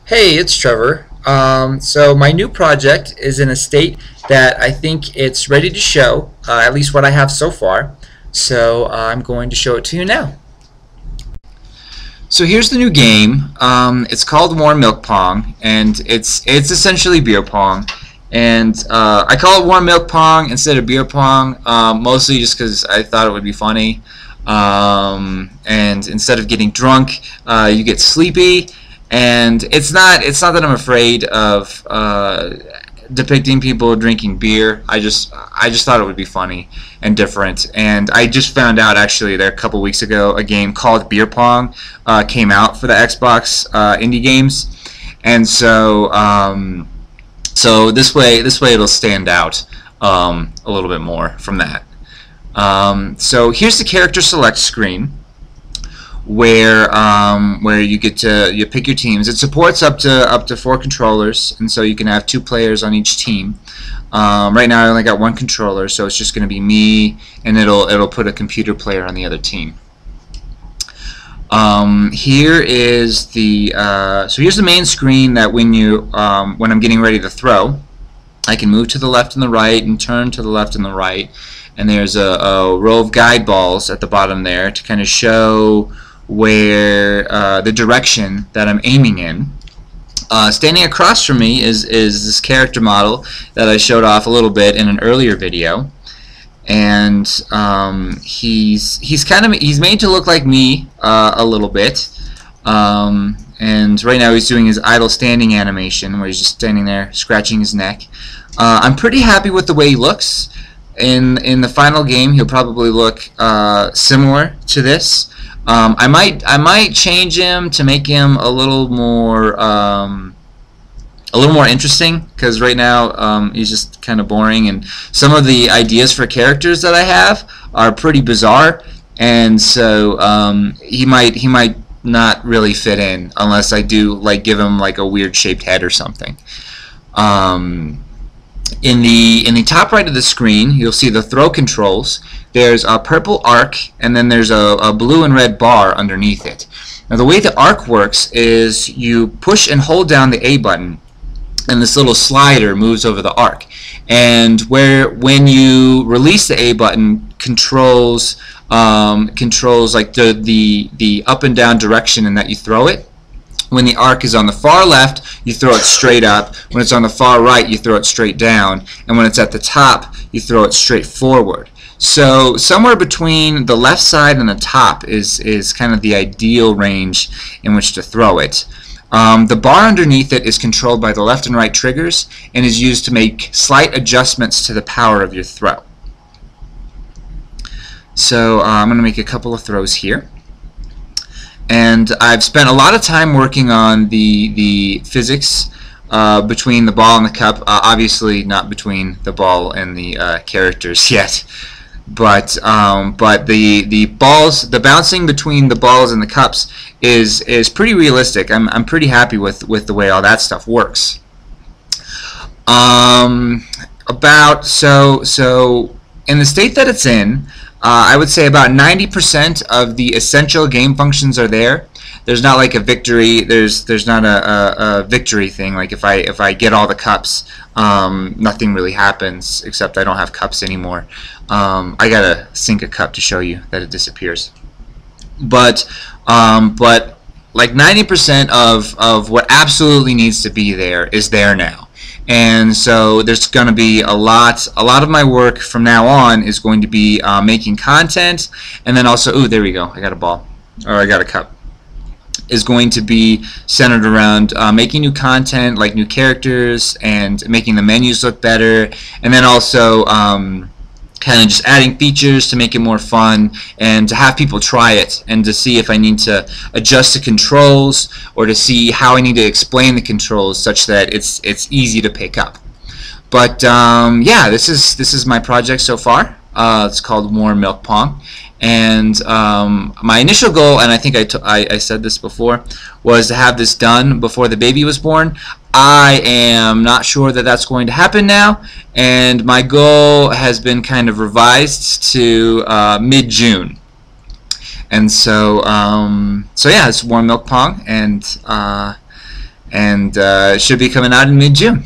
Hey, it's Trevor. So my new project is in a state that I think it's ready to show, at least what I have so far. So I'm going to show it to you now. So here's the new game. It's called Milk Pong, and it's essentially beer pong. And I call it Milk Pong instead of beer pong, mostly just because I thought it would be funny. And instead of getting drunk, you get sleepy. And it's not that I'm afraid of depicting people drinking beer. I just thought it would be funny and different. And I just found out actually that a couple weeks ago a game called Beer Pong came out for the Xbox indie games, and so this way it'll stand out a little bit more from that. So here's the character select screen, where you get to pick your teams. It supports up to 4 controllers, and so you can have 2 players on each team. Right now I only got 1 controller, so it's just going to be me, and it'll put a computer player on the other team. Here is here's the main screen that when I'm getting ready to throw, I can move to the left and the right and turn to the left and the right, and there's a row of guide balls at the bottom there to kind of show where the direction that I'm aiming in. Standing across from me is this character model that I showed off a little bit in an earlier video, and he's made to look like me a little bit, and right now he's doing his idle standing animation where he's just standing there scratching his neck. I'm pretty happy with the way he looks. In the final game he'll probably look similar to this. I might change him to make him a little more interesting, because right now he's just kind of boring, and some of the ideas for characters that I have are pretty bizarre, and so he might not really fit in unless I do give him like a weird shaped head or something. In the top right of the screen, you'll see the throw controls. There's a purple arc, and then there's a blue and red bar underneath it. Now the way the arc works is you push and hold down the A button, and this little slider moves over the arc. And when you release the A button, controls like the up and down direction in that you throw it. When the arc is on the far left, you throw it straight up. When it's on the far right, you throw it straight down. And when it's at the top, you throw it straight forward. So somewhere between the left side and the top is kind of the ideal range in which to throw it. The bar underneath it is controlled by the left and right triggers and is used to make slight adjustments to the power of your throw. So I'm going to make a couple of throws here. And I've spent a lot of time working on the physics between the ball and the cup. Obviously not between the ball and the characters yet, but the bouncing between the balls and the cups is pretty realistic. I'm pretty happy with the way all that stuff works. So in the state that it's in, I would say about 90% of the essential game functions are there. There's not like a victory. There's not a victory thing. Like if I get all the cups, nothing really happens except I don't have cups anymore. I gotta sink a cup to show you that it disappears. But like 90% of what absolutely needs to be there is there now. And so there's going to be a lot of my work from now on is going to be making content, and then also, ooh, there we go, I got a ball, or I got a cup, is going to be centered around making new content, like new characters, and making the menus look better, and then also kind of just adding features to make it more fun, and to have people try it and to see if I need to adjust the controls or to see how I need to explain the controls such that it's easy to pick up. But yeah, this is my project so far. It's called Milk Pong, and my initial goal, and I think I said this before, was to have this done before the baby was born. I am not sure that that's going to happen now, and my goal has been kind of revised to mid-June. And so yeah, it's Milk Pong, and and it should be coming out in mid-June.